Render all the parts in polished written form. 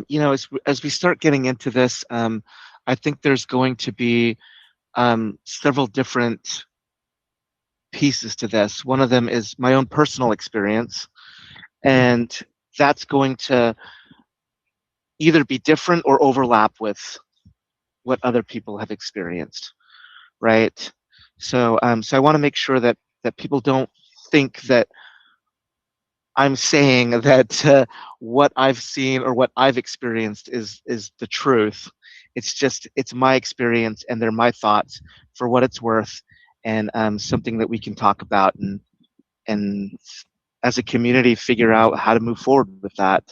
as we start getting into this, I think there's going to be several different pieces to this. One of them is my own personal experience, and that's going to either be different or overlap with what other people have experienced, right? So I want to make sure that people don't think that I'm saying that what I've seen or what I've experienced is the truth. It's my experience and they're my thoughts for what it's worth, and something that we can talk about and as a community figure out how to move forward with that.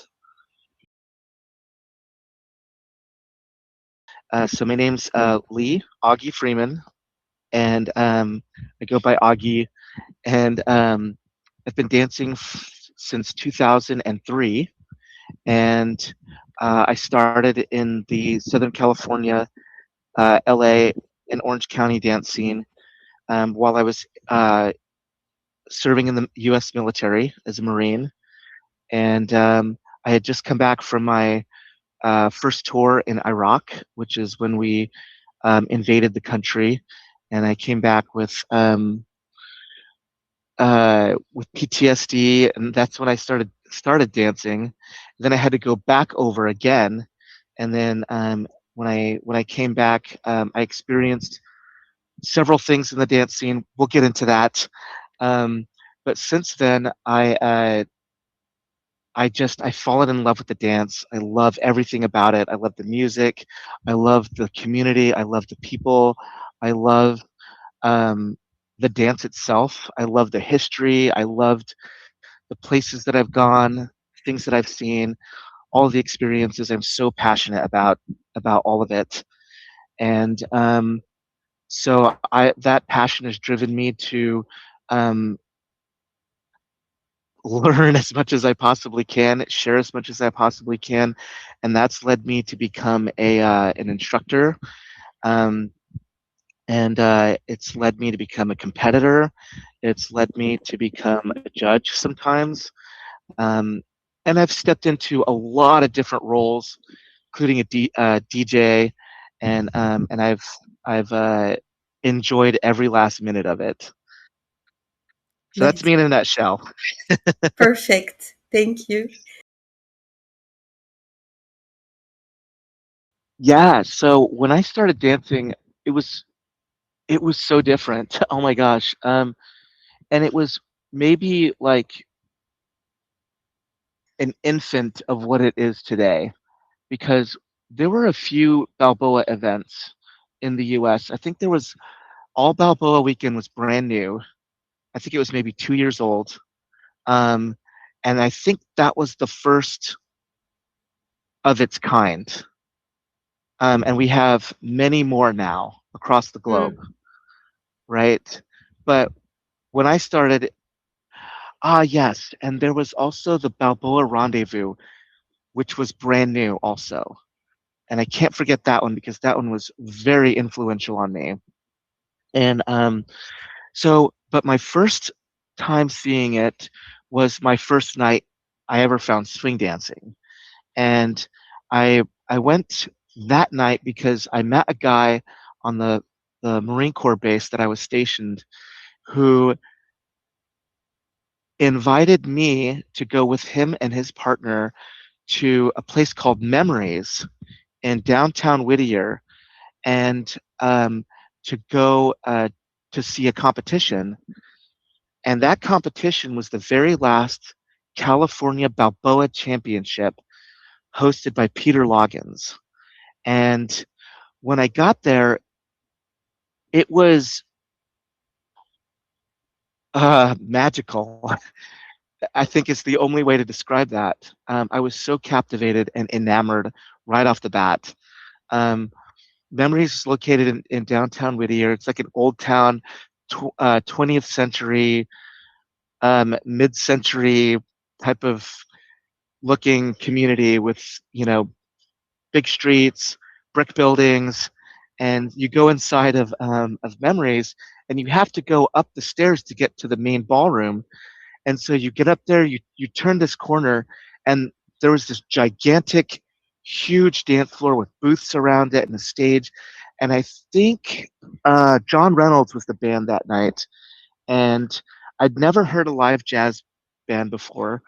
So my name's Lee Augie Freeman, and I go by Augie, and I've been dancing since 2003, and I started in the Southern California, LA, and Orange County dance scene while I was serving in the U.S. military as a Marine, and I had just come back from my first tour in Iraq, which is when we invaded the country, and I came back with PTSD, and that's when I started dancing. Then I had to go back over again, and then when I came back, I experienced several things in the dance scene. We'll get into that. Um, but since then, I've fallen in love with the dance. I love everything about it. I love the music. I love the community. I love the people. I love um, the dance itself. I love the history. I loved the places that I've gone, things that I've seen, all the experiences. I'm so passionate about all of it, and so I that passion has driven me to um, learn as much as I possibly can, share as much as I possibly can, and that's led me to become a an instructor. Um, and it's led me to become a competitor. It's led me to become a judge sometimes. Um, and I've stepped into a lot of different roles, including DJ, and I've enjoyed every last minute of it. So that's Nice. me in a nutshell. Perfect. Thank you. Yeah. So when I started dancing, it was it was so different. Oh my gosh. And it was maybe like an infant of what it is today, because there were a few Balboa events in the US. I think there was All Balboa Weekend was brand new. I think it was maybe 2 years old. Um, and I think that was the first of its kind. And we have many more now across the globe, Mm, right? But when I started, yes, and there was also the Balboa Rendezvous, which was brand new also. And I can't forget that one because that one was very influential on me. And but my first time seeing it was my first night I ever found swing dancing. And I went that night because I met a guy on the Marine Corps base that I was stationed who invited me to go with him and his partner to a place called Memories in downtown Whittier, and to go to see a competition. And that competition was the very last California Balboa Championship hosted by Peter Loggins. And when I got there, it was magical. I think it's the only way to describe that. I was so captivated and enamored right off the bat. Um, Memories is located in downtown Whittier. It's like an old town, 20th century, mid-century type of looking community with, big streets, brick buildings, and you go inside of Memories, and you have to go up the stairs to get to the main ballroom. And so you get up there, you turn this corner, and there was this gigantic, huge dance floor with booths around it and a stage. And I think John Reynolds was the band that night. And I'd never heard a live jazz band before,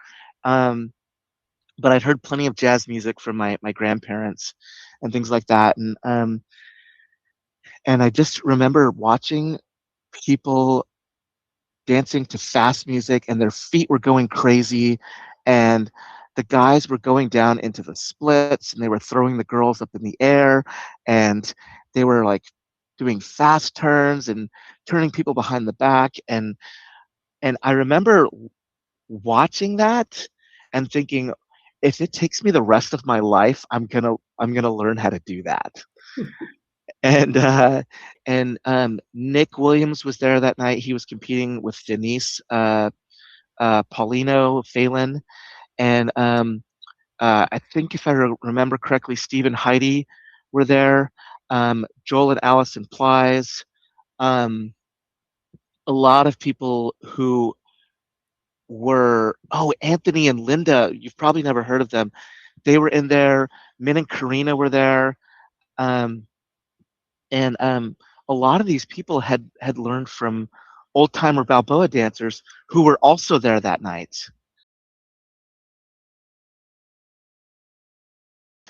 um, but I'd heard plenty of jazz music from my grandparents and things like that. And I just remember watching people dancing to fast music, and their feet were going crazy, and the guys were going down into the splits, and they were throwing the girls up in the air, and they were like doing fast turns and turning people behind the back. And I remember watching that and thinking, if it takes me the rest of my life, I'm gonna learn how to do that. And Nick Williams was there that night. He was competing with Denise Paulino Phelan, and I think if I remember correctly, Steve and Heidi were there. Joel and Allison Plies. Um, a lot of people who were Anthony and Linda. You've probably never heard of them. They were in there. Min and Karina were there. And a lot of these people had learned from old timer Balboa dancers who were also there that night.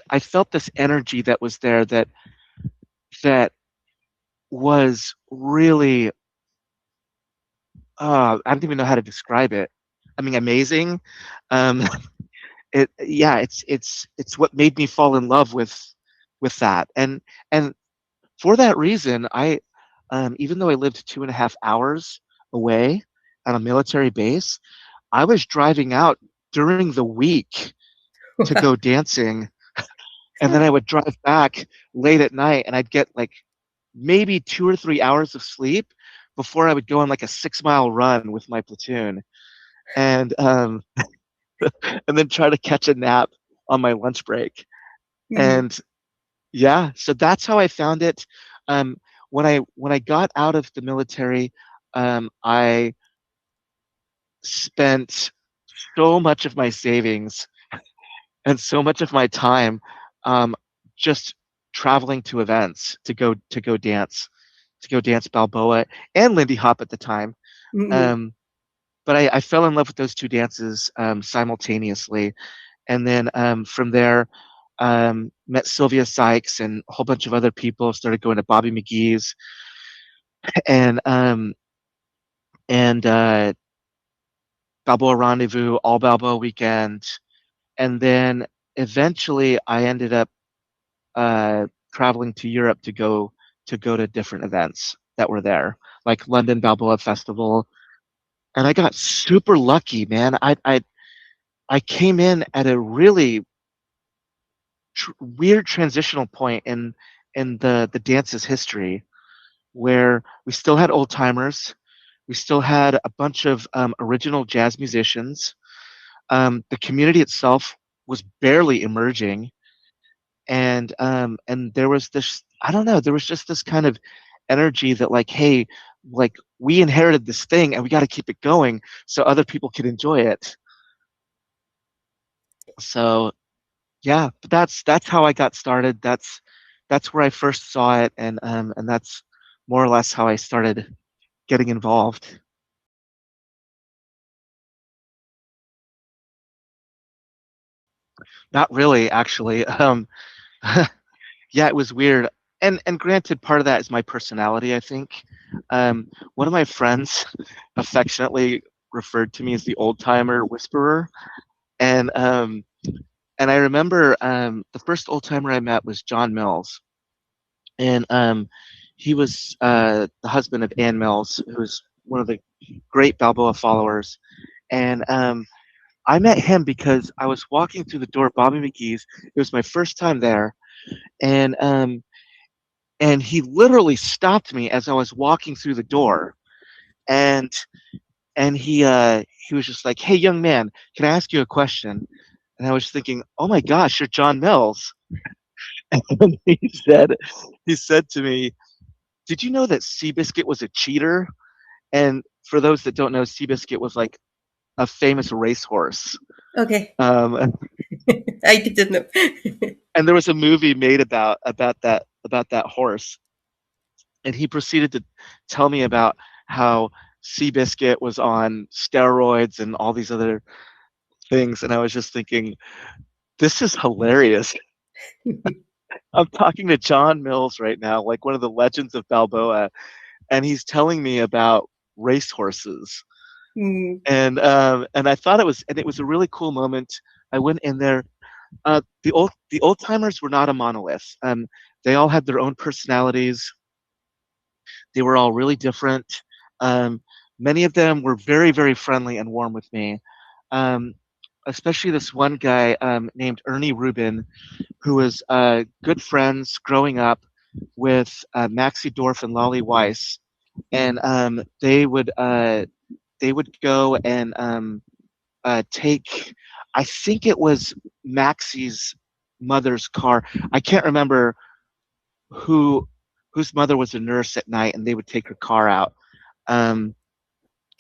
I felt this energy that was there that was really I don't even know how to describe it. I mean, amazing. Um, it's what made me fall in love with that. And for that reason, even though I lived 2.5 hours away at a military base, I was driving out during the week to go Wow. dancing, and then I would drive back late at night, and I'd get like maybe 2 or 3 hours of sleep before I would go on like a 6 mile run with my platoon, and and then try to catch a nap on my lunch break. Mhm. And yeah, so that's how I found it. Um, when I got out of the military, I spent so much of my savings and so much of my time um, just traveling to events to go dance Balboa and Lindy Hop at the time. Mhm. Um, but I fell in love with those two dances simultaneously, and then from there met Sylvia Sykes and a whole bunch of other people. Started going to Bobby McGee's and um, and Balboa Rendezvous, All Balboa Weekend, and then eventually I ended up uh, traveling to Europe to go to different events that were there, like London Balboa Festival. And I got super lucky, man. I came in at a really weird transitional point in the dance's history, where we still had old timers, we still had a bunch of original jazz musicians. The community itself was barely emerging, and there was this, I don't know, there was just this kind of energy that, like, hey, like, we inherited this thing and we got to keep it going so other people can enjoy it. So yeah, but that's how I got started. That's where I first saw it, and that's more or less how I started getting involved. Not really, actually. Yeah, it was weird. And granted, part of that is my personality, I think. One of my friends affectionately referred to me as the old timer whisperer, and um, and I remember the first old timer I met was John Mills, and he was the husband of Ann Mills, who's one of the great Balboa followers. And I met him because I was walking through the door of Bobby McGee's. It was my first time there, and he literally stopped me as I was walking through the door, and he was just like, "Hey, young man, can I ask you a question?" And I was thinking, "Oh my gosh, you're John Mills." And he said to me, "Did you know that Seabiscuit was a cheater?" And for those that don't know, Seabiscuit was like a famous racehorse. Okay. Um, I didn't know. And there was a movie made about that horse, and he proceeded to tell me about how Seabiscuit was on steroids and all these other things, and I was just thinking, this is hilarious. I'm talking to John Mills right now, like one of the legends of Balboa, and he's telling me about racehorses. Mm, And I thought it was a really cool moment. I went in there. The old timers were not a monolith. They all had their own personalities. They were all really different. Um, Many of them were very, very friendly and warm with me. Um, Especially this one guy named Ernie Rubin, who was good friends growing up with Maxie Dorf and Lolly Weiss, and they would go and take. I think it was Maxie's mother's car. I can't remember who whose mother was a nurse at night, and they would take her car out. Um,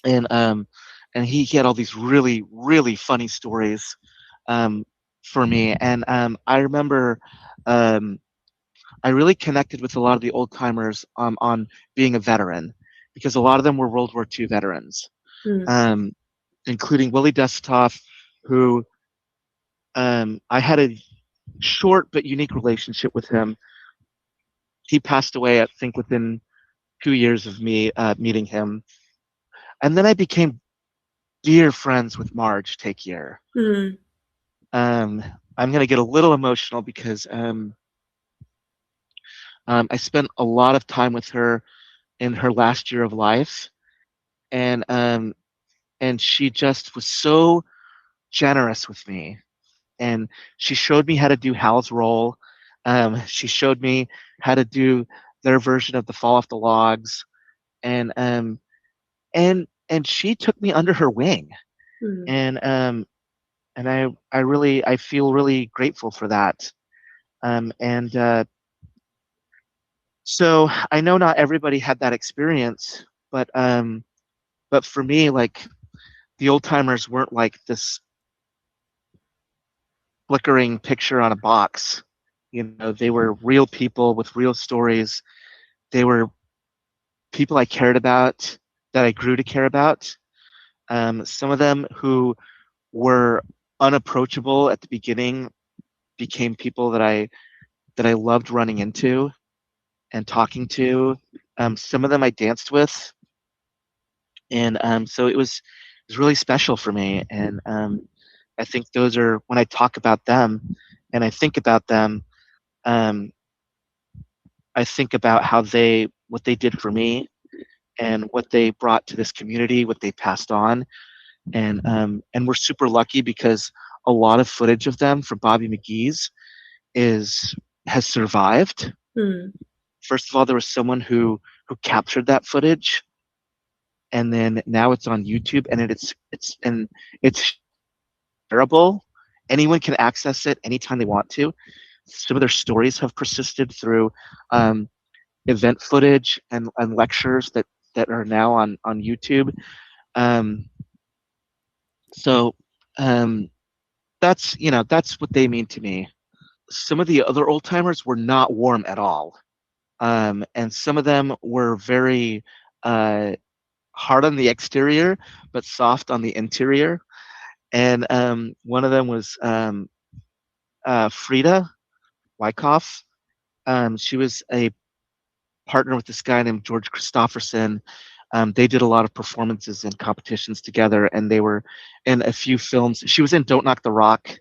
and he had all these really really funny stories um, for me, and I remember um, I really connected with a lot of the old timers on being a veteran, because a lot of them were World War II veterans, mm, um, including Willie Desthoff, who I had a short but unique relationship with him. He passed away, I think, within 2 years of me meeting him, and then I became dear friends with Marge Takier. mm, Um, I'm going to get a little emotional because I spent a lot of time with her in her last year of life, and she just was so generous with me, and she showed me how to do Hal's role. She showed me how to do their version of the fall off the logs, and she took me under her wing, mm, and I feel really grateful for that. And So I know not everybody had that experience, but for me, like, the old timers weren't like this flickering picture on a box. They were real people with real stories. They were people I cared about, that I grew to care about. Some of them who were unapproachable at the beginning became people that I loved running into and talking to. Some of them I danced with, and so it was really special for me. And I think those are, when I talk about them and I think about them, um, I think about how they what they did for me and what they brought to this community, what they passed on. And we're super lucky because a lot of footage of them from Bobby McGee's is has survived. mm, First of all, there was someone who captured that footage, and then now it's on YouTube, and it's shareable. Anyone can access it anytime they want to. Some of their stories have persisted through um, event footage and lectures that are now on YouTube. Um, so um, that's what they mean to me. Some of the other old timers were not warm at all, and some of them were very uh, hard on the exterior but soft on the interior. And one of them was Frida Wyckoff. She was a partner with this guy named George Christopherson. They did a lot of performances and competitions together, and they were in a few films. She was in Don't Knock the Rock,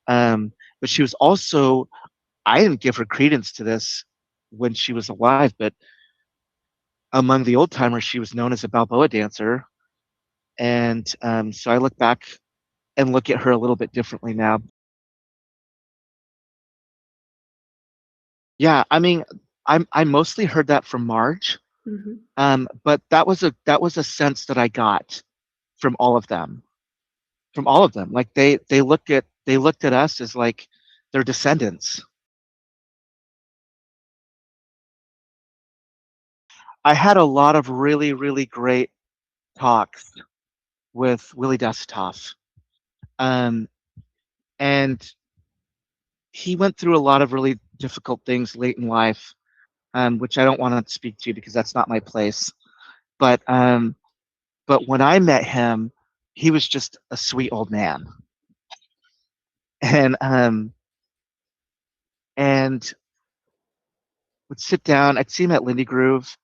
but she was also, I didn't give her credence to this when she was alive, but among the old timers, she was known as a Balboa dancer. And so I look back and look at her a little bit differently now. Yeah, I mean, I mostly heard that from Marge, mhm. but that was a sense that I got from all of them, from all of them. Like they looked at us as like their descendants. I had a lot of really really great talks with Willie Dusthoff, um, and he went through a lot of really difficult things late in life, which I don't want to speak to because that's not my place. But but when I met him, he was just a sweet old man, and and would sit down. I'd see him at Lindy Groove,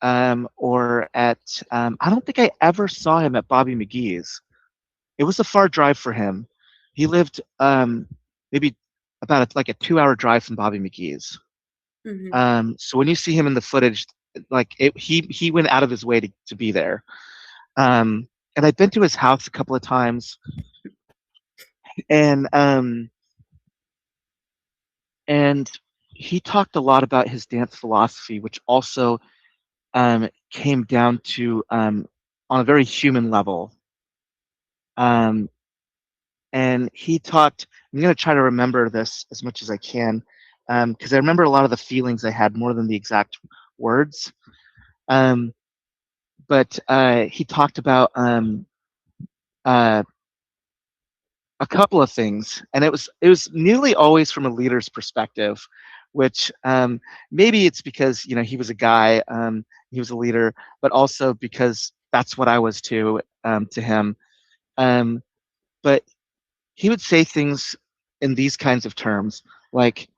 or at I don't think I ever saw him at Bobby McGee's. It was a far drive for him. He lived maybe about like a 2 hour drive from Bobby McGee's. Mhm. So when you see him in the footage, like he went out of his way to be there. Um, and I've been to his house a couple of times, and and he talked a lot about his dance philosophy, which also came down to on a very human level. Um, and he talked. I'm going to try to remember this as much as I can because I remember a lot of the feelings I had more than the exact words. Um, but he talked about uh, a couple of things, and it was nearly always from a leader's perspective, which maybe it's because he was a guy, he was a leader, but also because that's what I was too to him. Um, but he would say things in these kinds of terms, like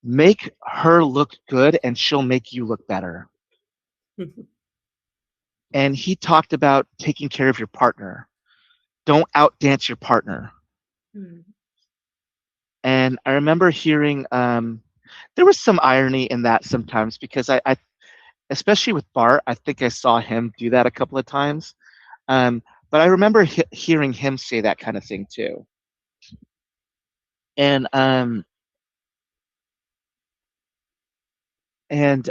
make her look good, and she'll make you look better. Mhm. And he talked about taking care of your partner. Don't outdance your partner. Mhm. And I remember hearing there was some irony in that sometimes because I especially with Bart, I think I saw him do that a couple of times. Um, but I remember hearing him say that kind of thing too. And and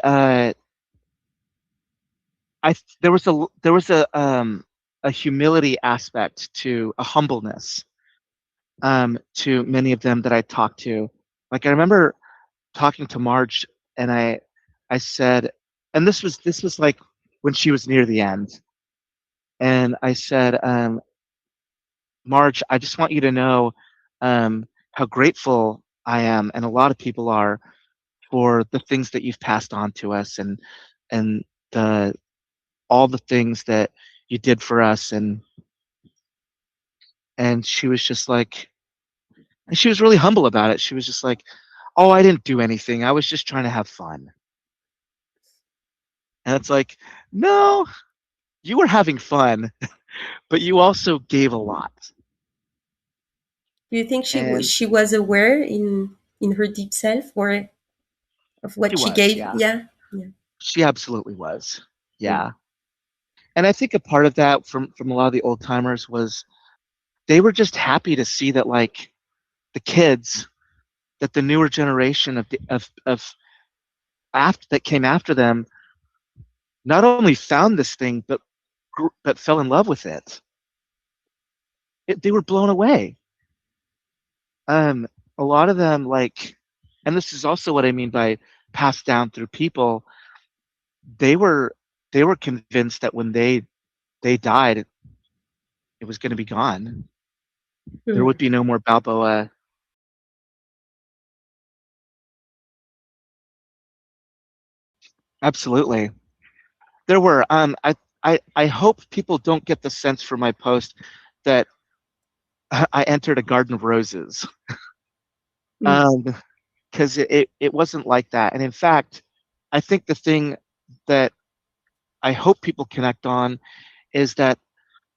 there was a humility aspect to a humbleness to many of them that I talked to. Like I remember talking to Marge, and I said, and this was like when she was near the end, and I said, Marge, I just want you to know how grateful I am, and a lot of people are, for the things that you've passed on to us, and the all the things that you did for us, and she was just like, and she was really humble about it. She was just like, oh, I didn't do anything. I was just trying to have fun. And it's like, no, you were having fun, but you also gave a lot. Do you think And she was aware in her deep self or of she what she was, gave? yeah. Yeah. Yeah. She absolutely was. Mm. Yeah. And I think a part of that from a lot of the old timers was they were just happy to see that like the kids, that the newer generation of after that came after them not only found this thing but fell in love with it. They were blown away. Um, a lot of them like, and this is also what I mean by passed down through people. They were they were convinced that when they died, it was going to be gone. There would Mm. be no more Balboa. Absolutely, there were. I hope people don't get the sense from my post that I entered a garden of roses. Mm. Um, because it wasn't like that. And in fact, I think the thing that I hope people connect on is that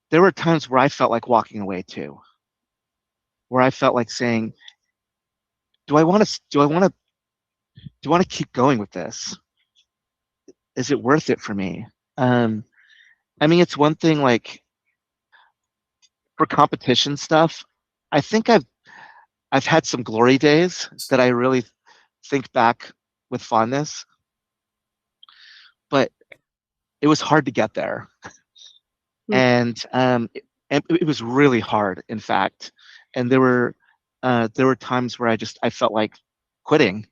there were times where I felt like walking away too, where I felt like saying, do I want to keep going with this? Is it worth it for me? Um, I mean, it's one thing like for competition stuff. I think I've had some glory days that I really think back with fondness, but it was hard to get there, Mm. and it was really hard, in fact. And there were times where I felt like quitting,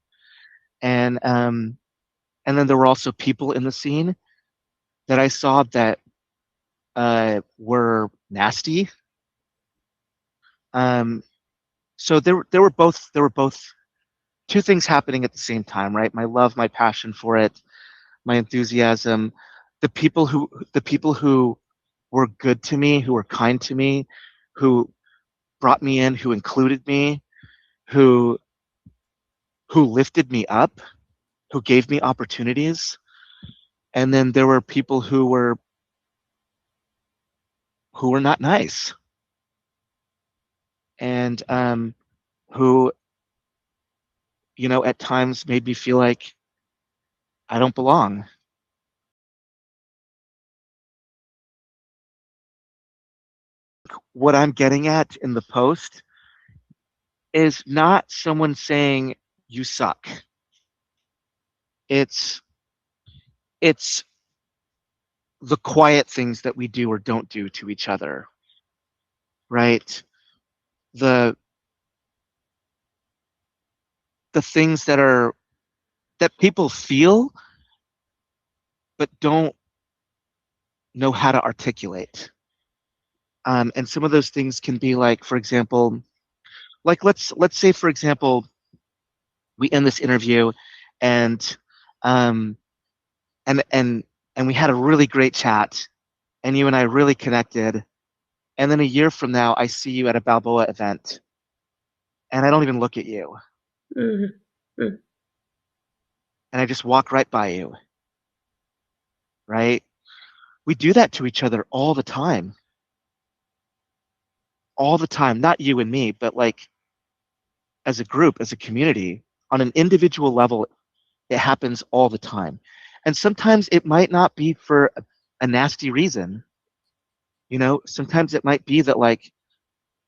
and then there were also people in the scene that I saw that were nasty. Um, so there were both two things happening at the same time, right? My love, my passion for it, my enthusiasm, the people who were good to me, who were kind to me, who brought me in, who included me, who who lifted me up, who gave me opportunities. And then there were people who were not nice, and who, at times made me feel like I don't belong. What I'm getting at in the post is not someone saying you suck. It's it's the quiet things that we do or don't do to each other, right? The the things that people feel but don't know how to articulate. And some of those things can be like, for example, like let's say, for example, we end this interview, and um, and and and we had a really great chat, and you and I really connected. And then a year from now, I see you at a Balboa event, and I don't even look at you, Mhm. Mm. and I just walk right by you, right? We do that to each other all the time. Not you and me, but like as a group, as a community, on an individual level, it happens all the time. And sometimes it might not be for a nasty reason. Sometimes it might be that, like,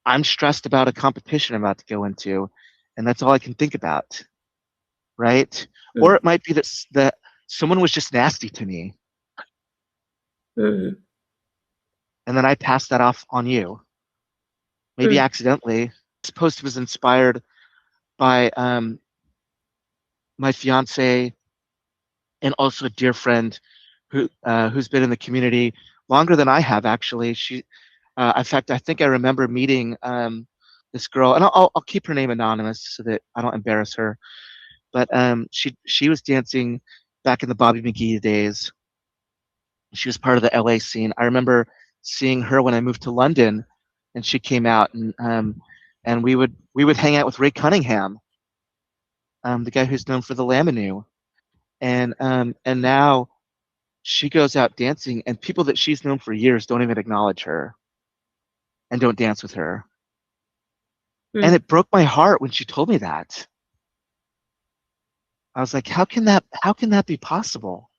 I'm stressed about a competition I'm about to go into, and that's all I can think about, right? Or Mm. it might be that someone was just nasty to me, Mhm. and then I pass that off on you, maybe Mm. accidentally. This post was inspired by my fiance, and also a dear friend who's been in the community longer than I have. Actually, in fact, I think I remember meeting this girl, and I'll keep her name anonymous so that I don't embarrass her. But she was dancing back in the Bobby McGee days. She was part of the LA scene. I remember seeing her when I moved to London, and she came out, and we would hang out with Ray Cunningham, the guy who's known for the Laminue, and now she goes out dancing, and people that she's known for years don't even acknowledge her and don't dance with her. And Mm. it broke my heart when she told me that. I was like, how can that be possible?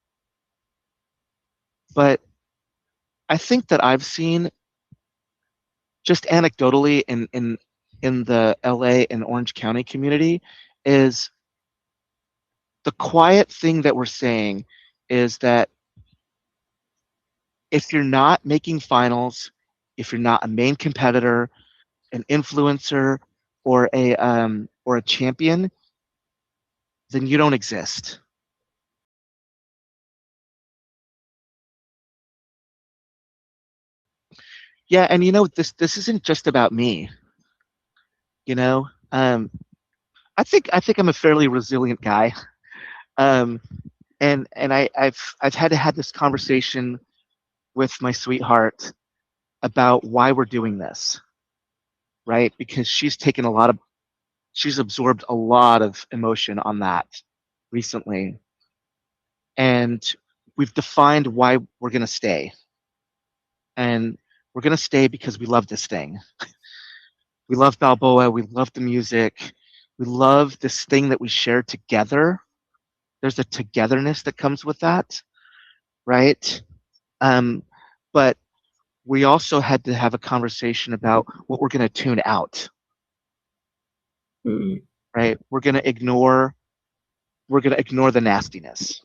But I think that I've seen, just anecdotally, in the LA and Orange County community, is the quiet thing that we're saying is that if you're not making finals, if you're not a main competitor, an influencer, or a champion, then you don't exist. Yeah, and this isn't just about me. You know, I think I'm a fairly resilient guy, um, and I've had to have this conversation with my sweetheart about why we're doing this, right? Because she's absorbed a lot of emotion on that recently, and we've defined why we're gonna stay, and we're gonna stay because we love this thing. We love Balboa. We love the music. We love this thing that we share together. There's a togetherness that comes with that, right? Um, but we also had to have a conversation about what we're going to tune out, Mm. right? We're going to ignore the nastiness.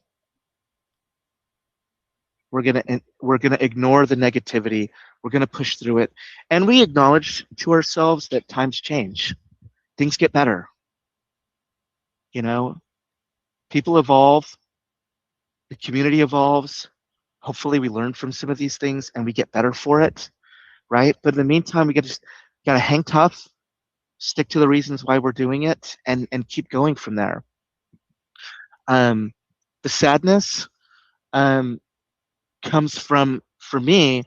We're going to ignore the negativity. We're going to push through it, and we acknowledge to ourselves that times change. Things get better. You know, people evolve. The community evolves. Hopefully, we learn from some of these things and we get better for it, right? But in the meantime, we got to hang tough, stick to the reasons why we're doing it, and keep going from there. Um, the sadness um, comes from, for me,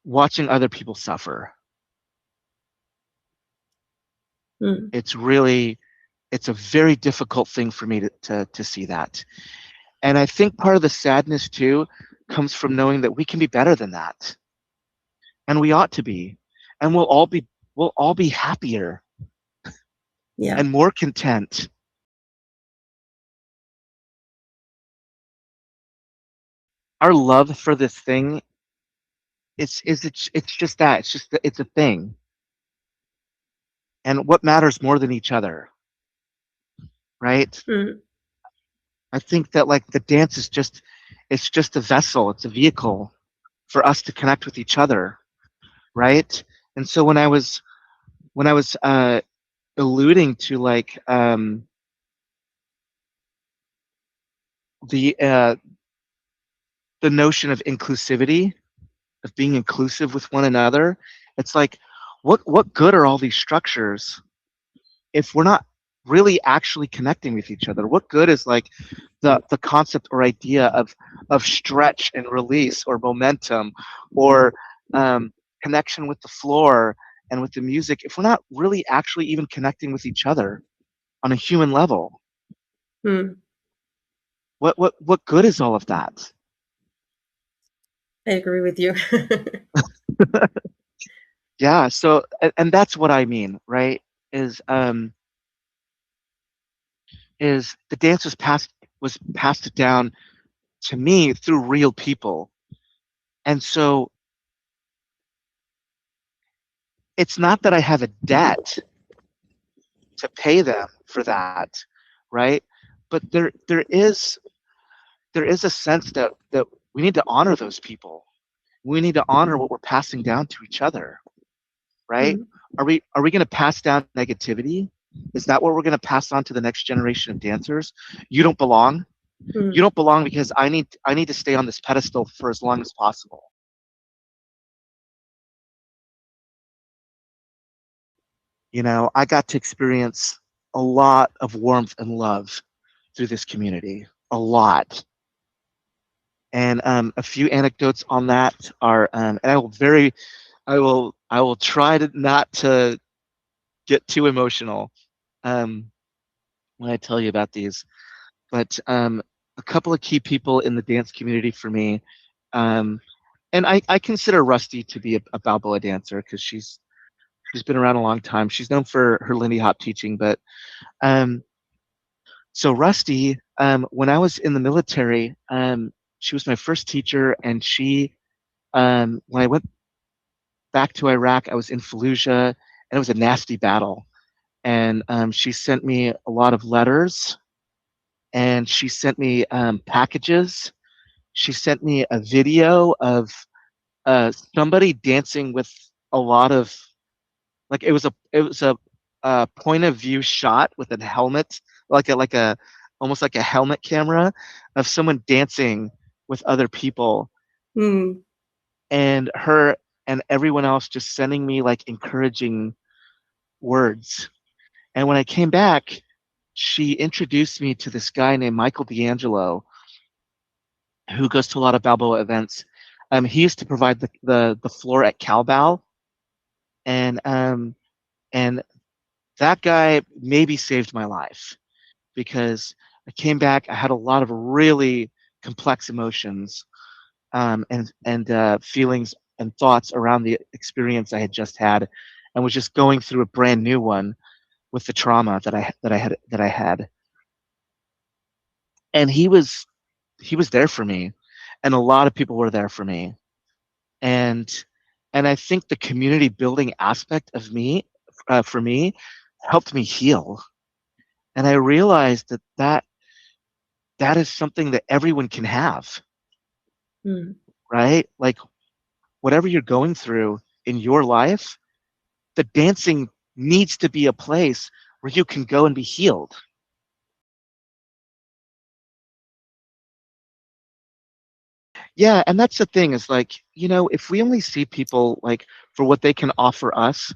watching other people suffer. Mm. It's really, it's a very difficult thing for me to see that. And I think part of the sadness too comes from knowing that we can be better than that, and we ought to be, and we'll all be happier Yeah. and more content. Our love for this thing, it's just that, it's just it's a thing, and what matters more than each other, right? Mm. I think that like the dance is just, it's just a vessel, it's a vehicle for us to connect with each other, right? And so when I was alluding to like the uh, the notion of inclusivity, of being inclusive with one another, it's like, what good are all these structures if we're not really actually connecting with each other? What good is like the concept or idea of stretch and release, or momentum, or um, connection with the floor and with the music, if we're not really actually even connecting with each other on a human level? Mm. What good is all of that? I agree with you. Yeah, so and that's what I mean, right? Is is the dance was passed down to me through real people. And so it's not that I have a debt to pay them for that, right? But there is a sense that we need to honor those people. We need to honor what we're passing down to each other, right? Mm. Are we going to pass down negativity? Is that what we're going to pass on to the next generation of dancers? You don't belong. You Mm. don't belong because I need to stay on this pedestal for as long as possible. You know, I got to experience a lot of warmth and love through this community, a lot. And a few anecdotes on that are, and I will try to not to get too emotional um, when I tell you about these. But a couple of key people in the dance community for me, um, and I consider Rusty to be a Balboa dancer because she's been around a long time. She's known for her Lindy Hop teaching, but um, so Rusty, when I was in the military, she was my first teacher, and she, when I went back to Iraq, I was in Fallujah, and it was a nasty battle. And she sent me a lot of letters, and she sent me packages. She sent me a video of somebody dancing with a lot of, like, it was a point of view shot with a helmet, like a almost like a helmet camera of someone dancing with other people, Mm. and her and everyone else just sending me like encouraging words. And when I came back, she introduced me to this guy named Michael D'Angelo, who goes to a lot of Balboa events. He used to provide the floor at Calbal, and and that guy maybe saved my life, because I came back. I had a lot of really complex emotions, and feelings and thoughts around the experience I had just had, and was just going through a brand new one with the trauma that I had. And he was there for me, and a lot of people were there for me, and I think the community building aspect of me, for me, helped me heal. And I realized that is something that everyone can have, Mm. right? Like, whatever you're going through in your life, the dancing needs to be a place where you can go and be healed. Yeah, and that's the thing, is like, you know, if we only see people like for what they can offer us,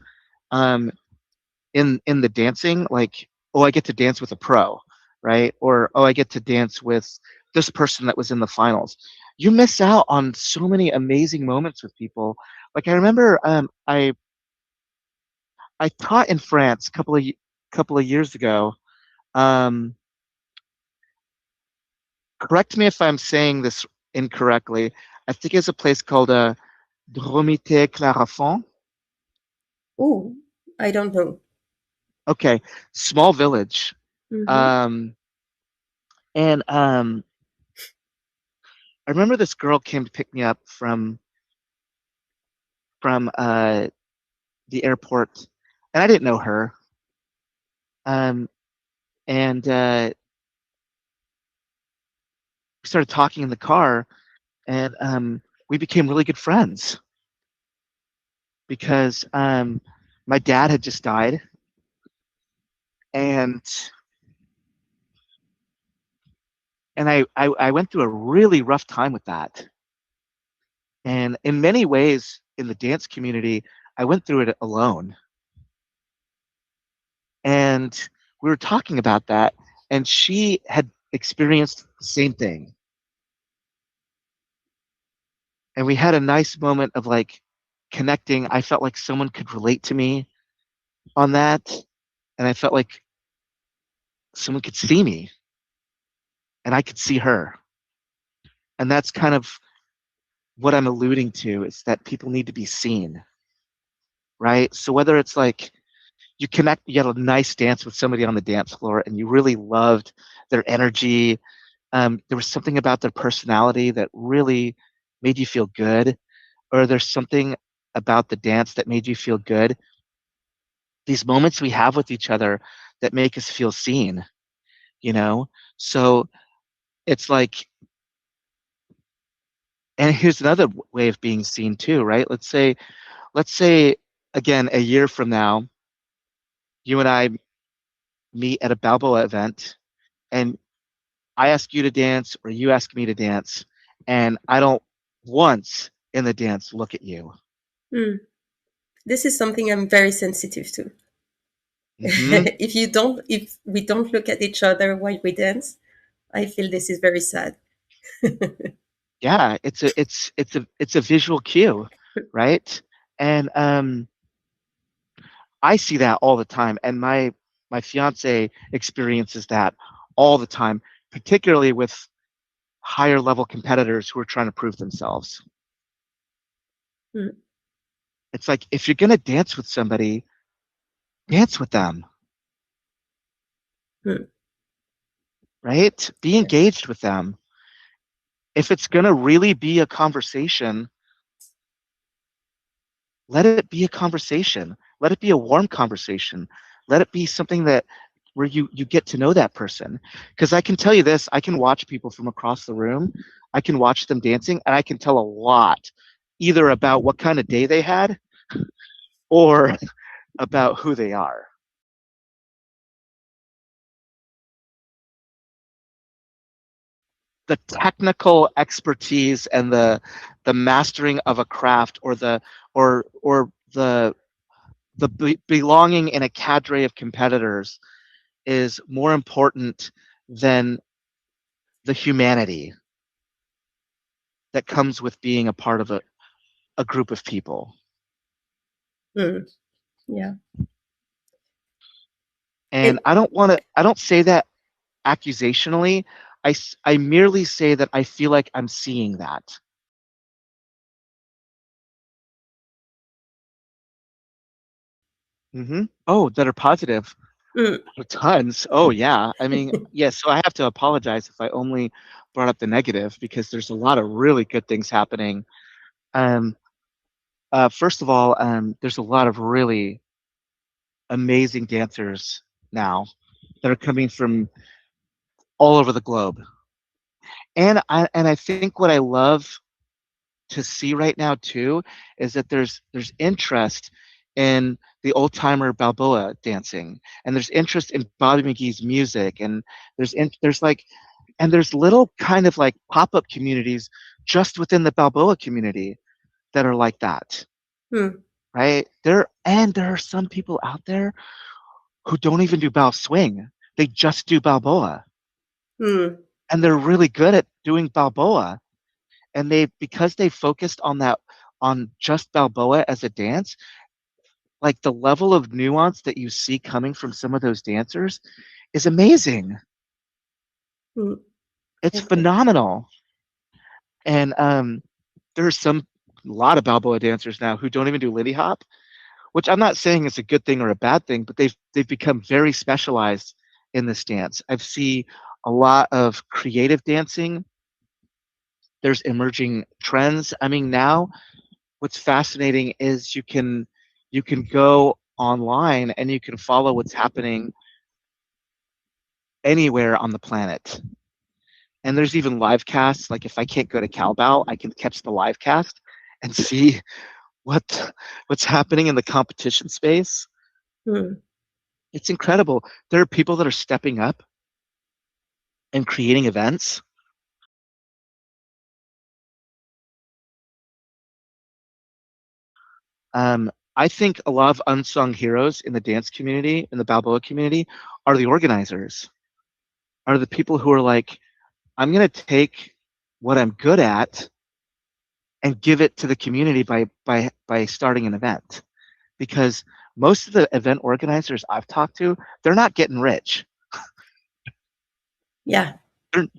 um, in the dancing, like, oh, I get to dance with a pro, right? Or oh, I get to dance with this person that was in the finals. You miss out on so many amazing moments with people. Like I remember, I taught in France couple of years ago. Um, Correct me if I'm saying this incorrectly. I think it's a place called Dromité Clarafond. Oh, I don't know. Okay, small village. Mm-hmm. Um, and I remember this girl came to pick me up from the airport, and I didn't know her. Um, and we started talking in the car, and we became really good friends because my dad had just died, and I went through a really rough time with that. And in many ways, in the dance community, I went through it alone. And we were talking about that, and she had experienced the same thing. And we had a nice moment of like connecting. I felt like someone could relate to me on that, and I felt like someone could see me and I could see her. And that's kind of what I'm alluding to, is that people need to be seen, right? So whether it's like you had a nice dance with somebody on the dance floor and you really loved their energy, there was something about their personality that really made you feel good, or there's something about the dance that made you feel good. These moments we have with each other that make us feel seen, you know? So it's like, and here's another way of being seen too, right? Let's say again, a year from now, you and I meet at a Balboa event, and I ask you to dance or you ask me to dance, and I don't once in the dance look at you. Mm. This is something I'm very sensitive to. Hmm. If we don't look at each other while we dance, I feel this is very sad. Yeah, it's a visual cue, right? And I see that all the time, and my fiance experiences that all the time, particularly with higher level competitors who are trying to prove themselves. Mm, It's like if you're gonna dance with somebody, dance with them, mm, right? Be yes. engaged with them. If it's gonna really be a conversation, let it be a conversation. Let it be a warm conversation. Let it be something that where you get to know that person. Because I can tell you this, I can watch people from across the room. I can watch them dancing, and I can tell a lot, either about what kind of day they had or about who they are. The technical expertise and the mastering of a craft, or the belonging in a cadre of competitors is more important than the humanity that comes with being a part of a group of people. Mm, yeah. And And I don't say that accusationally. I merely say that I feel like I'm seeing that. Oh, that are positive. mm, Tons. Oh, yeah. I mean, yeah, so I have to apologize if I only brought up the negative, because there's a lot of really good things happening. Um, First of all, there's a lot of really amazing dancers now that are coming from all over the globe. And I think what I love to see right now too is that there's interest in the old timer Balboa dancing, and there's interest in Bobby McGee's music, and there's like, and there's little kind of like pop-up communities just within the Balboa community that are like that, mm, right? There are some people out there who don't even do Bao swing. They just do Balboa. Mm, And they're really good at doing Balboa. And they because they focused on that on just Balboa as a dance, like the level of nuance that you see coming from some of those dancers is amazing. mm. It's Okay. phenomenal. And there's some a lot of Balboa dancers now who don't even do Lindy Hop, which I'm not saying is a good thing or a bad thing, but they've become very specialized in this dance. I've seen a lot of creative dancing. There's emerging trends. I mean, now what's fascinating is you can go online and you can follow what's happening anywhere on the planet. And there's even live casts. Like if I can't go to Calbow, I can catch the live cast and see what what's happening in the competition space. Mm, It's incredible. There are people that are stepping up and creating events. I think a lot of unsung heroes in the dance community, in the Balboa community, are the organizers, are the people who are like, I'm going to take what I'm good at and give it to the community by starting an event. Because most of the event organizers I've talked to, they're not getting rich. yeah.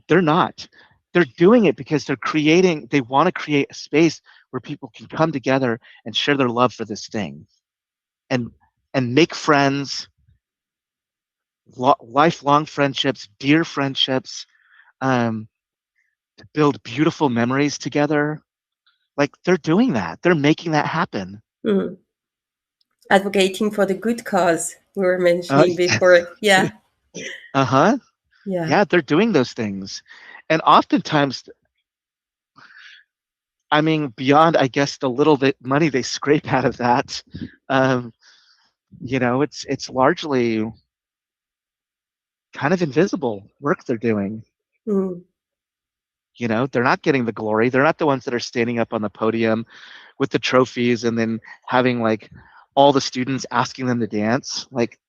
They're not. They're doing it because they want to create a space where people can come together and share their love for this thing and make friends, lifelong friendships, dear friendships, um, build beautiful memories together. Like they're doing that. They're making that happen. Mm. Advocating for the good cause we were Uh, mentioning before. Yeah. huh. Yeah. Yeah, they're doing those things, and oftentimes, I mean, beyond I guess the little bit money they scrape out of that, um, it's largely kind of invisible work they're doing. Mm, They're not getting the glory. They're not the ones that are standing up on the podium with the trophies and then having like all the students asking them to dance. Like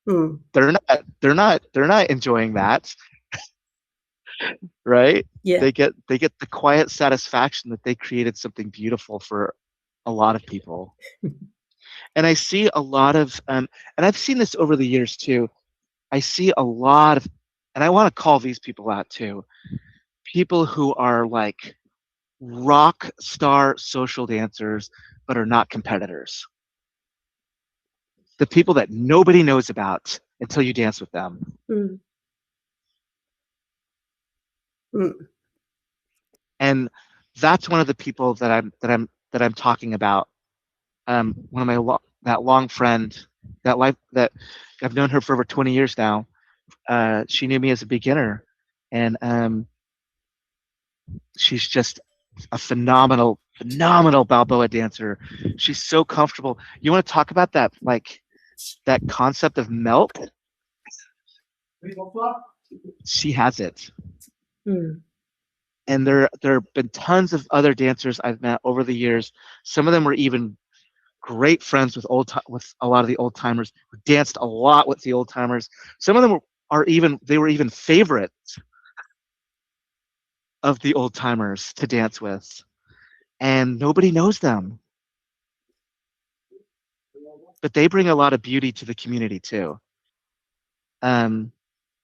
mm. they're not enjoying that, right? Yeah. They get the quiet satisfaction that they created something beautiful for a lot of people. And I see a lot of and I've seen this over the years too. I see a lot of and I want to call these people out too. People who are like rock star social dancers but are not competitors. The people that nobody knows about until you dance with them. Mm, mm, And that's one of the people that I'm talking about. One of that long friend that I've known her for over 20 years now. She knew me as a beginner, and she's just a phenomenal Balboa dancer. She's so comfortable. You want to talk about that, like that concept of melt? She has it. mm, And there have been tons of other dancers I've met over the years. Some of them were even great friends with a lot of the old timers. Who danced a lot with the old timers. Some of them were even favorites of the old timers to dance with, and nobody knows them. But they bring a lot of beauty to the community too. Um,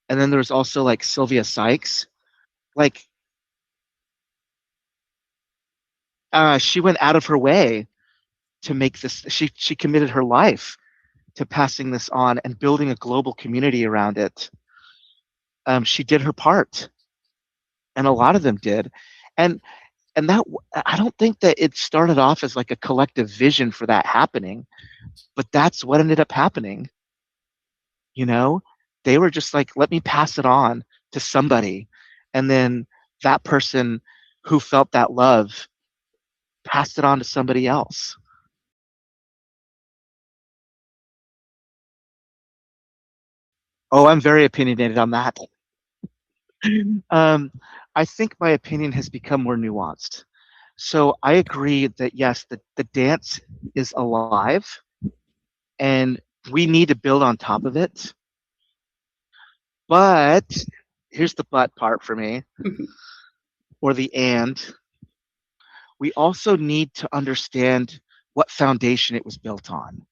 and then there's also like Sylvia Sykes. Like she went out of her way to make this. She committed her life to passing this on and building a global community around it. She did her part, and a lot of them did, and that I don't think that it started off as like a collective vision for that happening, but that's what ended up happening. You know, they were just like, let me pass it on to somebody, and then that person who felt that love passed it on to somebody else. Oh, I'm very opinionated on that. Um, I think my opinion has become more nuanced. So I agree that yes, the dance is alive and We need to build on top of it. But here's the but part for me, Mhm. or the and. We also need to understand what foundation it was built on,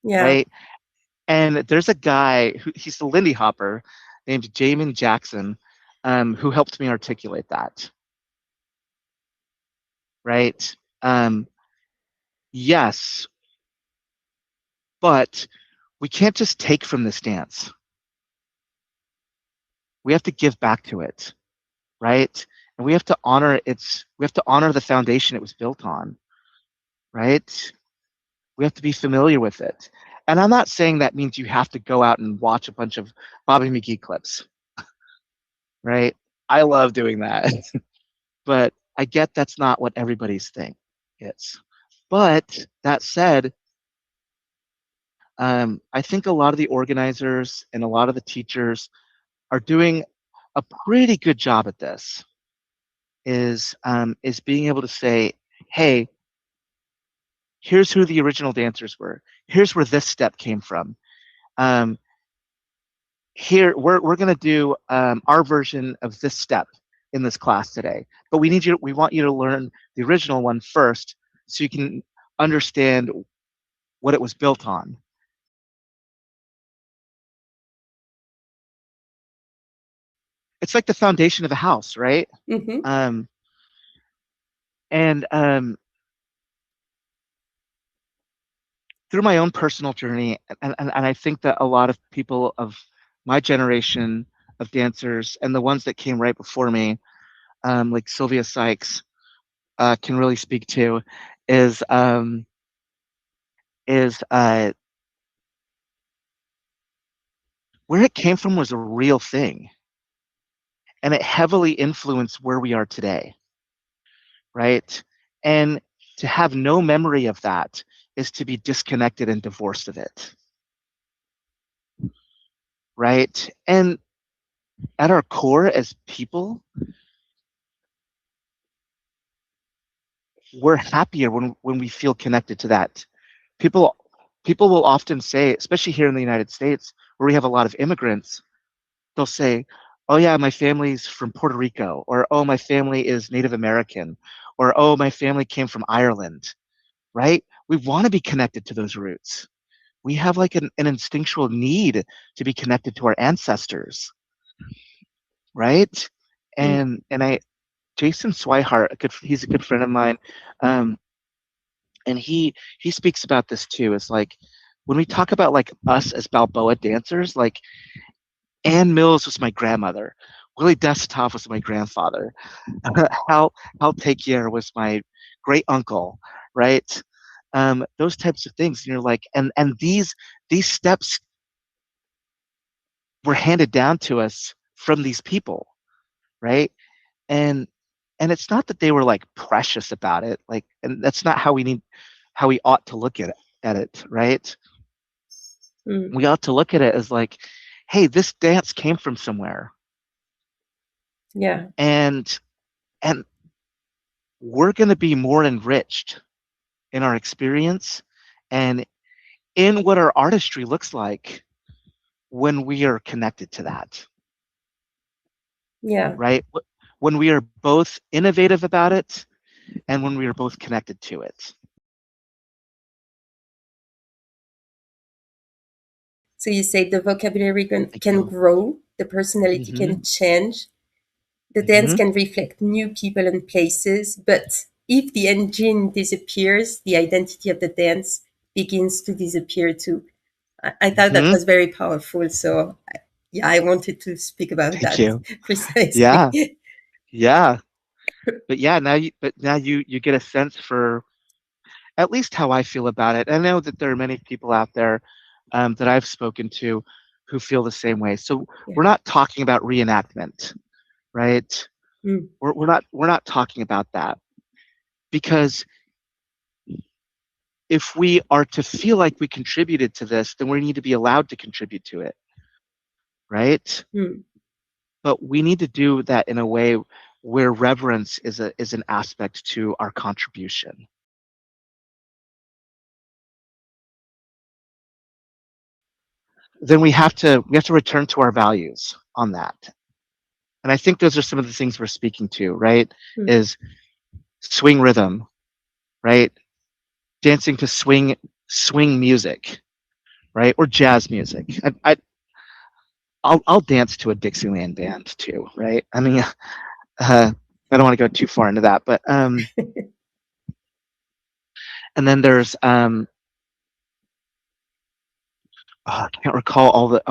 Yeah. right? And there's a guy who he's the Lindy Hopper named Jamin Jackson, who helped me articulate that, right? Um, yes, but we can't just take from this dance. We have to give back to it, right? And we have to honor the foundation it was built on, right? We have to be familiar with it. And I'm not saying that means you have to go out and watch a bunch of Bobby McGee clips, right? I love doing that. But I get that's not what everybody's thing is. But that said, I think a lot of the organizers and a lot of the teachers are doing a pretty good job at this. Is being able to say, "Hey, here's who the original dancers were. Here's where this step came from. Um, Here we're going to do our version of this step in this class today, but we want you to learn the original one first, so you can understand what it was built on." It's like the foundation of a house, right? Hmm. um, and through my own personal journey, and I think that a lot of people of my generation of dancers and the ones that came right before me, like Sylvia Sykes, can really speak to, is um, is where it came from was a real thing, and it heavily influenced where we are today, right? And to have no memory of that is to be disconnected and divorced of it, right? And at our core as people, we're happier when we feel connected to that. People people will often say, especially here in the United States, where we have a lot of immigrants, they'll say, "Oh yeah, my family's from Puerto Rico," or "Oh, my family is Native American," or "Oh, my family came from Ireland." Right? We want to be connected to those roots. We have like an instinctual need to be connected to our ancestors, right? Mm. And I Jason Swihart, he's a good friend of mine, um, and he speaks about this too. It's like when we talk about like us as Balboa dancers, like Ann Mills was my grandmother, Willie Desktop was my grandfather, Hal Takier was my great uncle, right? Those types of things. And you're like, and these steps were handed down to us from these people, right? And and it's not that they were like precious about it, like, and that's not how we ought to look at it, right? Mm. We ought to look at it as like, hey, this dance came from somewhere, Yeah. and and we're going to be more enriched in our experience and in what our artistry looks like when we are connected to that, Yeah. right? When we are both innovative about it and when we are both connected to it. So you say the vocabulary Thank can you. grow, the personality can Hmm. change, the dance Hmm. can reflect new people and places, but if the engine disappears, the identity of the dance begins to disappear too. I thought that Hmm. was very powerful. So, yeah, I wanted to speak about Thank that you. Yeah, precisely. yeah. But now you get a sense for at least how I feel about it. I know that there are many people out there, that I've spoken to, who feel the same way. So Yeah. we're not talking about reenactment, right? Mm. We're not talking about that, because if we are to feel like we contributed to this, then we need to be allowed to contribute to it, right? Mm. But we need to do that in a way where reverence is an aspect to our contribution. then we have to return to our values on that. And I think those are some of the things we're speaking to, right? mm, Is swing rhythm, right? Dancing to swing music, right? Or jazz music. I'll dance to a Dixieland band too, right? I mean, I don't want to go too far into that, but and then there's I can't recall all the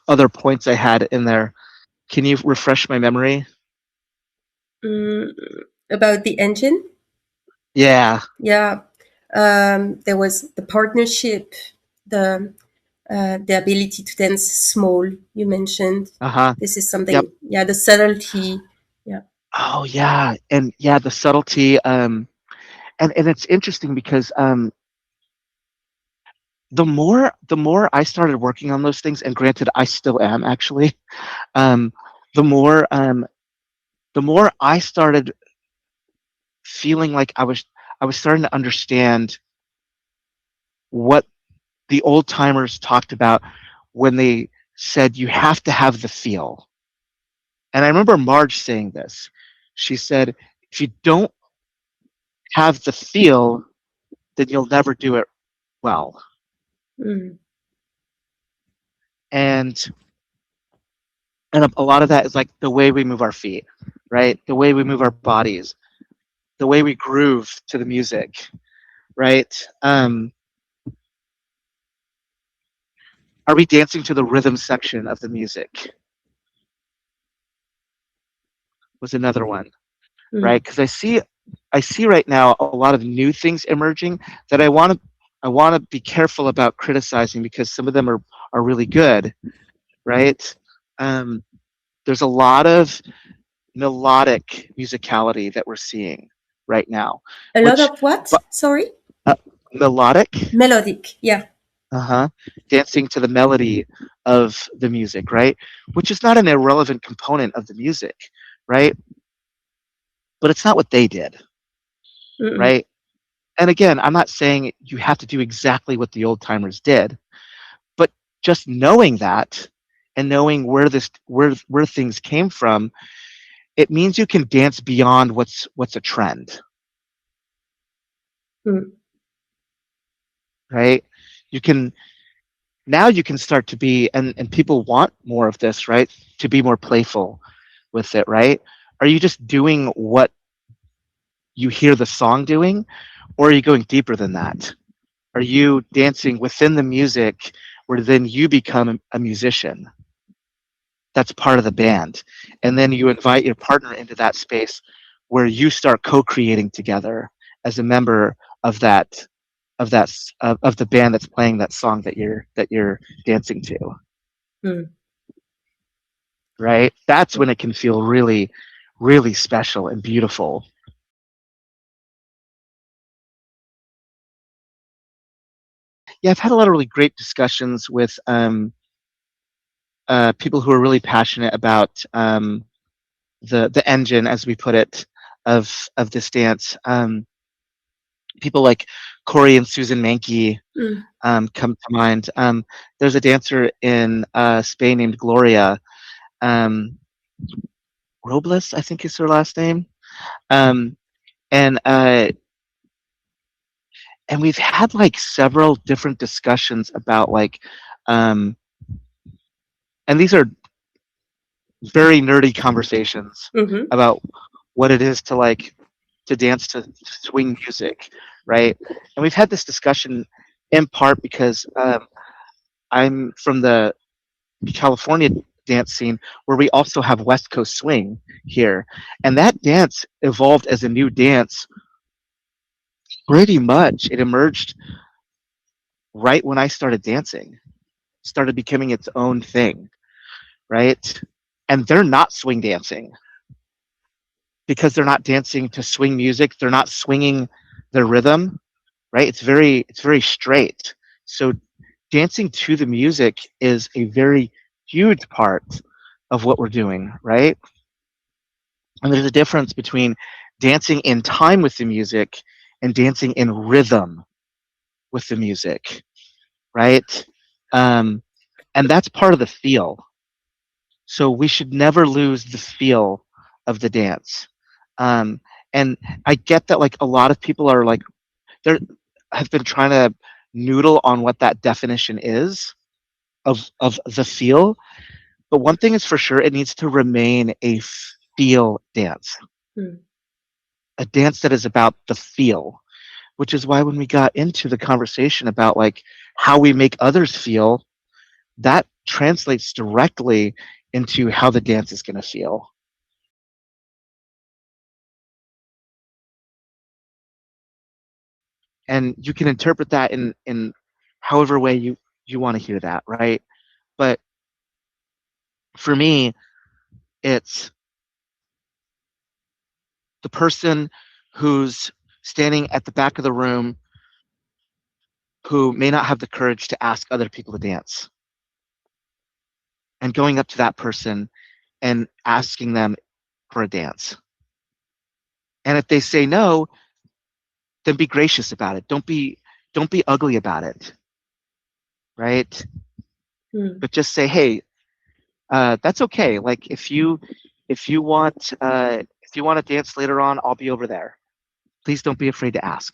other points I had in there. Can you refresh my memory? mm. About the engine, Yeah. yeah, there was the partnership, the the ability to dance small. You mentioned Uh-huh. this is Yep. something. Yeah, the subtlety. Yeah. Oh yeah. And yeah, the subtlety and it's interesting because the more I started working on those things, and granted I still am actually, um the more um the more I started feeling like I was starting to understand what the old timers talked about when they said you have to have the feel. And I remember Marge saying this. She said, if you don't have the feel, then you'll never do it well. Mm, And a lot of that is like the way we move our feet, right? The way we move our bodies, the way we groove to the music, right? Are we dancing to the rhythm section of the music? Was another one, mm, right? Because I see right now a lot of new things emerging that I want to be careful about criticizing because some of them are really good, right? Um, there's a lot of melodic musicality that we're seeing right now, a lot which of what? but Sorry, melodic, melodic. Yeah. uh-huh, dancing to the melody of the music, right? Which is not an irrelevant component of the music, right? But it's not what they did, Mm-mm, right? And again, I'm not saying you have to do exactly what the old timers did, but just knowing that and knowing where things came from, it means you can dance beyond what's a trend, mm, right? You can now you can start to be and people want more of this, right? To be more playful with it, right? Are you just doing what you hear the song doing, or are you going deeper than that? Are you dancing within the music where then you become a musician? That's part of the band. And then you invite your partner into that space where you start co-creating together as a member of the band that's playing that song that you're dancing to, mm. right? That's when it can feel really, really special and beautiful. Yeah, I've had a lot of really great discussions with people who are really passionate about the engine, as we put it, of this dance. People like Corey and Susan Mankey Mm, come to mind. There's a dancer in Spain named Gloria um, Robles, I think is her last name, um, and uh, and we've had like several different discussions about like, um, and these are very nerdy conversations mm-hmm, about what it is to like to dance to swing music, right? And we've had this discussion in part because I'm from the California dance scene where we also have West Coast swing here, and that dance evolved as a new dance. Pretty much, it emerged right when I started dancing, started becoming its own thing, right? And they're not swing dancing because they're not dancing to swing music. They're not swinging their rhythm, right? It's very straight. So dancing to the music is a very huge part of what we're doing, right? And there's a difference between dancing in time with the music and dancing in rhythm with the music, right? And that's part of the feel. So we should never lose the feel of the dance. Um, and I get that like a lot of people are like there have been trying to noodle on what that definition is of the feel. But one thing is for sure, it needs to remain a feel dance, mm, a dance that is about the feel, which is why when we got into the conversation about like how we make others feel, that translates directly into how the dance is going to feel. And you can interpret that in however way you want to hear that, right? But for me, it's the person who's standing at the back of the room who may not have the courage to ask other people to dance and going up to that person and asking them for a dance. And if they say no, then be gracious about it. Don't be ugly about it, right? mm, But just say, hey, that's okay. Like if you want if you want to dance later on, I'll be over there. Please don't be afraid to ask,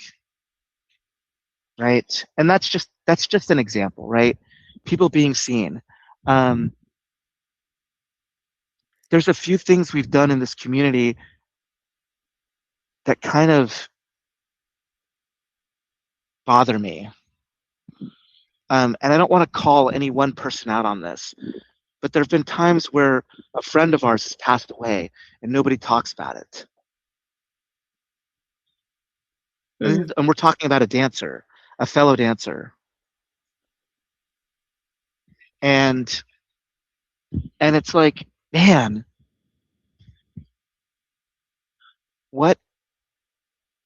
right? And that's just an example, right? People being seen. Um, there's a few things we've done in this community that kind of bother me. And I don't want to call any one person out on this, but there have been times where a friend of ours has passed away and nobody talks about it. mm, And we're talking about a dancer, a fellow dancer. And and it's like, man, what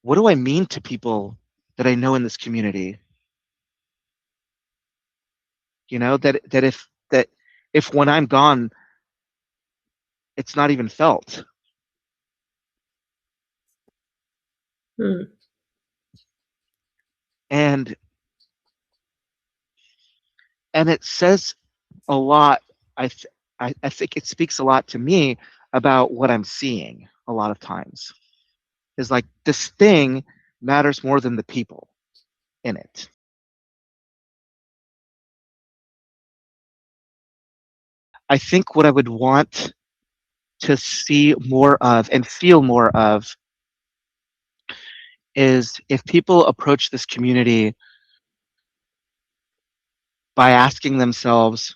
what do I mean to people that I know in this community? You know, that if when I'm gone, it's not even felt. mm, And and it says a lot. I th- I think it speaks a lot to me about what I'm seeing a lot of times. Is like this thing matters more than the people in it. I think what I would want to see more of and feel more of is if people approach this community by asking themselves,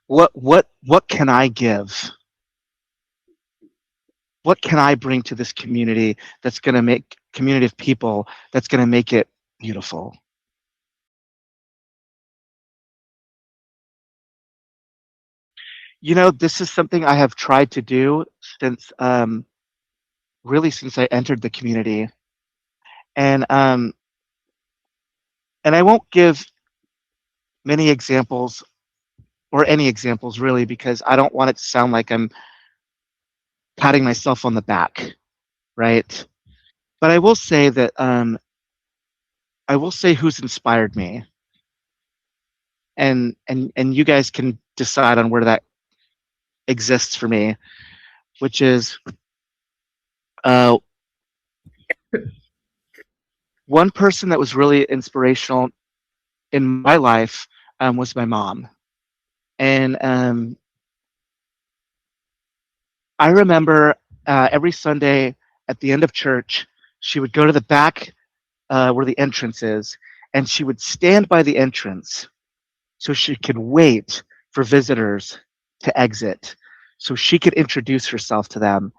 what can I give? What can I bring to this community that's going to make community of people that's going to make it beautiful? You know, this is something I have tried to do since really since I entered the community, and um, and I won't give many examples or any examples really because I don't want it to sound like I'm patting myself on the back, right? But I will say that I will say who's inspired me, and you guys can decide on where that exists for me, which is uh, one person that was really inspirational in my life was my mom, and I remember every Sunday at the end of church, she would go to the back where the entrance is, and she would stand by the entrance so she could wait for visitors to exit, so she could introduce herself to them,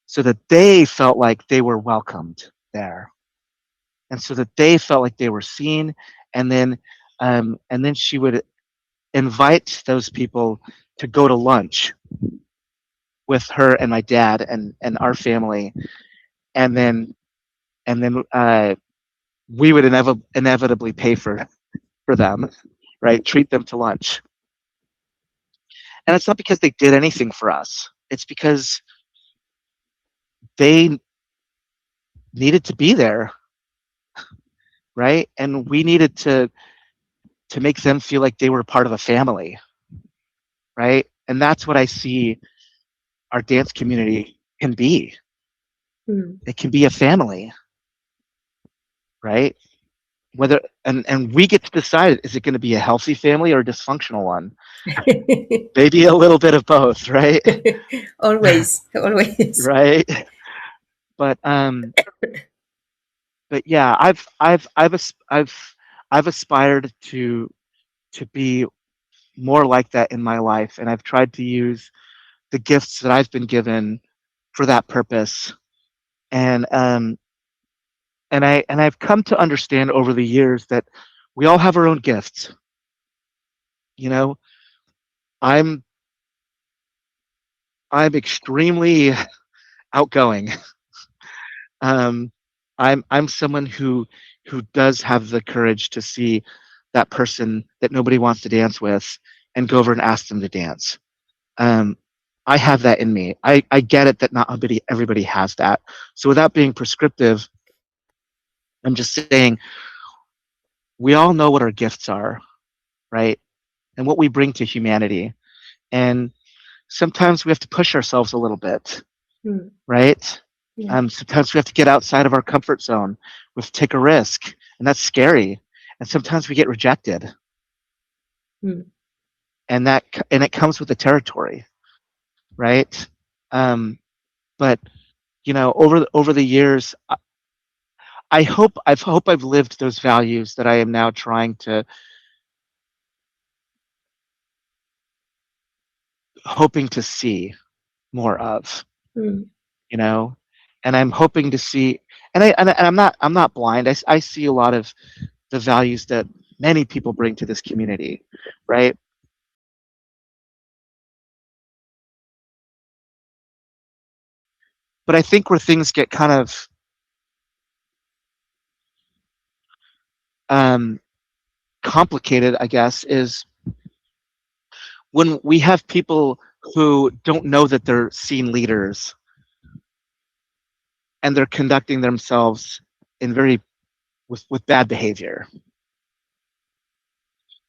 so that they felt like they were welcomed there, and so that they felt like they were seen, and then she would invite those people to go to lunch with her and my dad and our family, and then we would inevitably pay for them, right? Treat them to lunch, and it's not because they did anything for us. It's because they needed to be there, right? And we needed to. to make them feel like they were part of a family, right? And that's what I see our dance community can be. Mm. It can be a family, right? Whether and we get to decide, is it going to be a healthy family or a dysfunctional one? Maybe a little bit of both, right? Always, always. Right. But yeah, I've aspired to be more like that in my life, and I've tried to use the gifts that I've been given for that purpose. And I've come to understand over the years that we all have our own gifts. You know, I'm I'm extremely outgoing. Um, I'm someone who does have the courage to see that person that nobody wants to dance with and go over and ask them to dance. Um, I have that in me. I get it that not everybody has that. So without being prescriptive, I'm just saying we all know what our gifts are, right? And what we bring to humanity. And sometimes we have to push ourselves a little bit, Mm. right? Yeah. Sometimes we have to get outside of our comfort zone. We have to take a risk, and that's scary. And sometimes we get rejected, Mm. and it comes with the territory, right? Um, but over the years, I hope I've lived those values that I am now trying to hoping to see more of, Mm. you know, and I'm hoping to see, and I'm not blind. I see a lot of the values that many people bring to this community, right? But I think where things get kind of um, complicated, I guess, is when we have people who don't know that they're scene leaders and they're conducting themselves in very with bad behavior.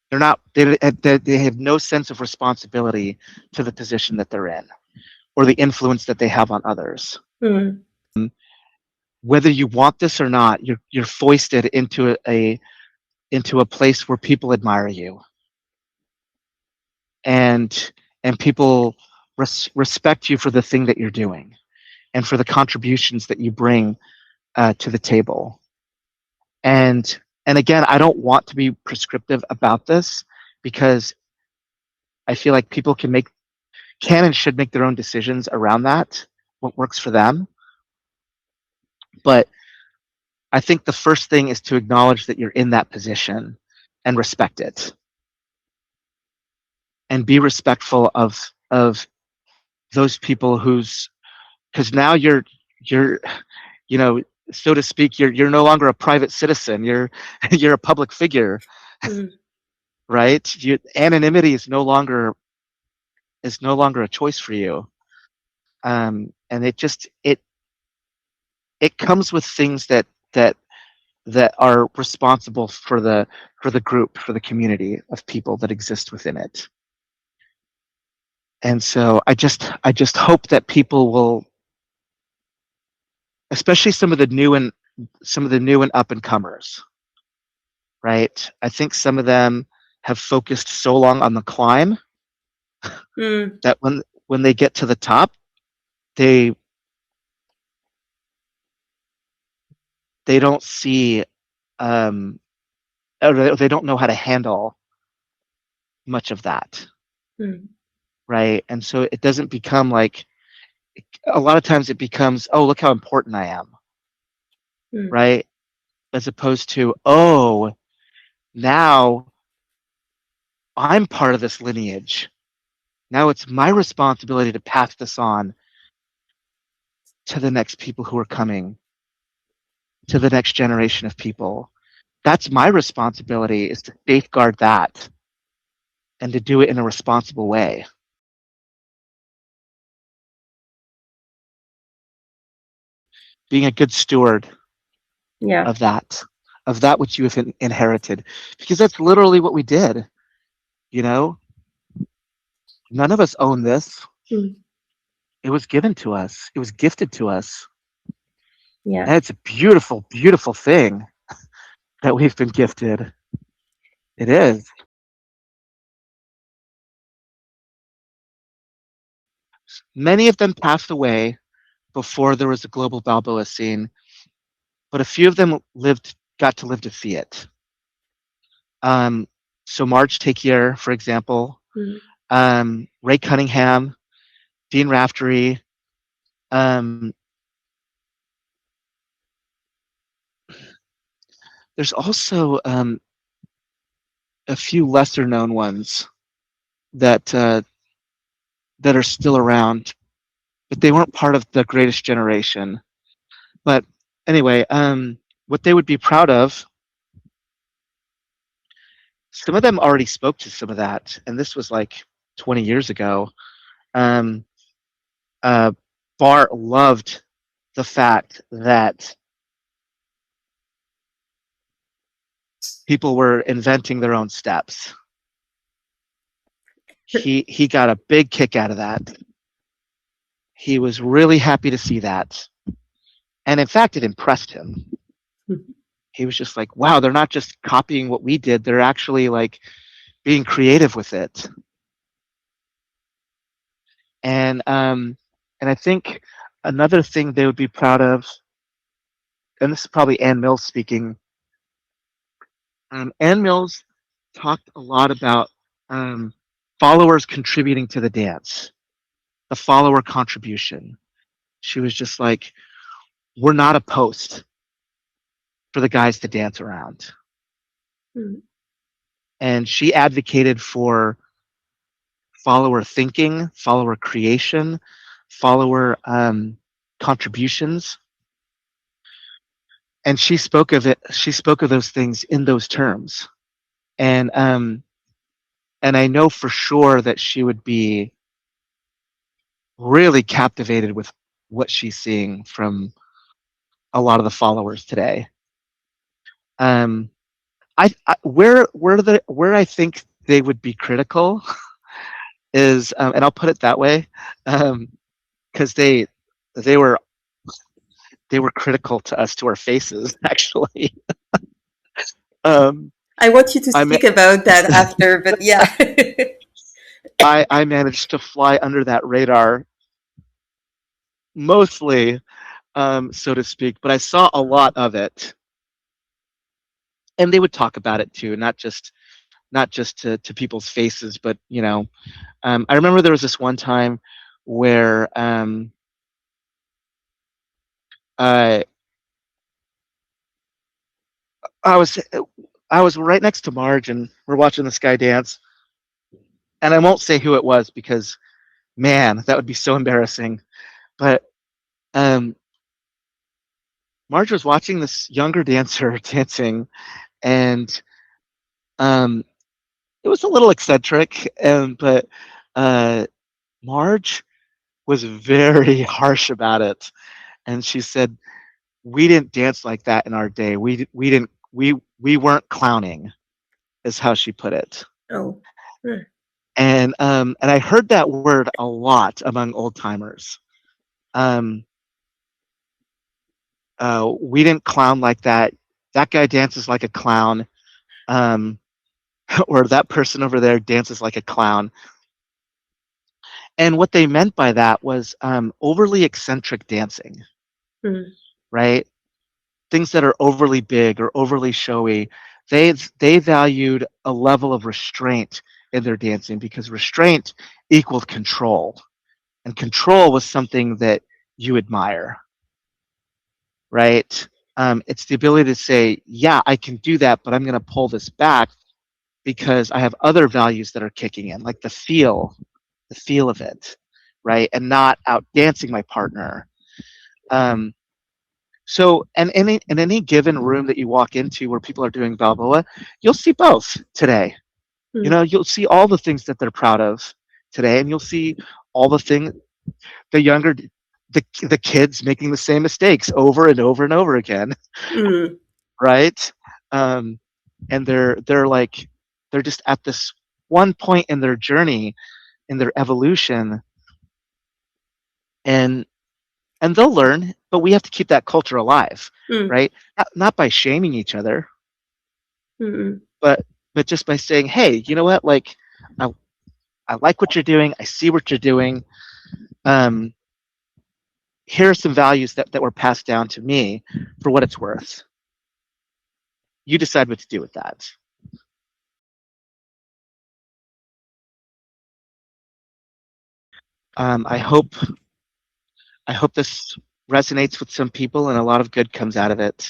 They're not they have no sense of responsibility to the position that they're in or the influence that they have on others. Mm. Whether you want this or not, you're foisted into a place where people admire you and people respect you for the thing that you're doing and for the contributions that you bring to the table. And again, I don't want to be prescriptive about this because I feel like people can and should make their own decisions around that, what works for them. But I think the first thing is to acknowledge that you're in that position and respect it and be respectful of those people who's because now you're you know so to speak, you're no longer a private citizen, you're a public figure, Mm. right? Anonymity is no longer a choice for you. And it comes with things that are responsible for the group, for the community of people that exist within it. And so I just hope that people will, especially some of the new and up and comers, right? I think some of them have focused so long on the climb Mm. that when they get to the top, they they don't see um, or they don't know how to handle much of that, Mm. right? And so it doesn't become like a lot of times it becomes, oh, look how important I am, Mm. right? As opposed to, oh, now I'm part of this lineage. Now it's my responsibility to pass this on to the next people who are coming, to the next generation of people. That's my responsibility, is to safeguard that and to do it in a responsible way, being a good steward Yeah. of that. of that which you have inherited, because that's literally what we did. You know, none of us own this. Mm. It was given to us. It was gifted to us, Yeah. and it's a beautiful, beautiful thing that we've been gifted. It is. Many of them passed away before there was a global Balboa scene, but a few of them got to live to see it. Um, so Marge Takier, for example, Mm. Ray Cunningham, Dean Raftery. Um, there's also a few lesser known ones that that are still around, but they weren't part of the greatest generation. But anyway, what they would be proud of, some of them already spoke to some of that, and this was like 20 years ago. Um, uh, Bart loved the fact that people were inventing their own steps. He got a big kick out of that. He was really happy to see that, and in fact, it impressed him. He was just like, "Wow, they're not just copying what we did; they're actually like being creative with it." And and I think another thing they would be proud of, and this is probably Ann Mills speaking. Ann Mills talked a lot about um, followers contributing to the dance, the follower contribution. She was just like, "We're not a post for the guys to dance around," Mm. and she advocated for follower thinking, follower creation, follower contributions, and she spoke of it. She spoke of those things in those terms, and I know for sure that she would be really captivated with what she's seeing from a lot of the followers today. Um, where I think they would be critical is, and I'll put it that way, because they were they were critical to us to our faces actually. um, I want you to I ma- speak about that after, but yeah. I managed to fly under that radar mostly, so to speak, but I saw a lot of it, and they would talk about it too, not just to people's faces, but I remember there was this one time where uh, I was I was right next to Marge, and we're watching this guy dance, and I won't say who it was because man, that would be so embarrassing. But um, Marge was watching this younger dancer dancing, and um, it was a little eccentric, but uh, Marge was very harsh about it, and she said, "We didn't dance like that in our day. We didn't we weren't clowning," is how she put it. Oh. Mm. And I heard that word a lot among old timers. Um, we didn't clown like that. That guy dances like a clown, um, or that person over there dances like a clown. And what they meant by that was overly eccentric dancing, Mm. right? Things that are overly big or overly showy. They valued a level of restraint in their dancing because restraint equaled control, and control was something that you admire, right? It's the ability to say, yeah, I can do that, but I'm going to pull this back because I have other values that are kicking in, like the feel of it, right? And not out dancing my partner. Um, and in any given room that you walk into where people are doing Balboa, you'll see both today. Mm. You'll see all the things that they're proud of today, and you'll see all the thing the younger the kids making the same mistakes over and over and over again, Mm. right? um, and they're just at this one point in their journey, in their evolution, and they'll learn, but we have to keep that culture alive, Mm, right? Not by shaming each other, mm, but just by saying, hey, you know what? Like, I, I like what you're doing. I see what you're doing. Um, Here are some values that were passed down to me for what it's worth. You decide what to do with that. I hope this resonates with some people and a lot of good comes out of it.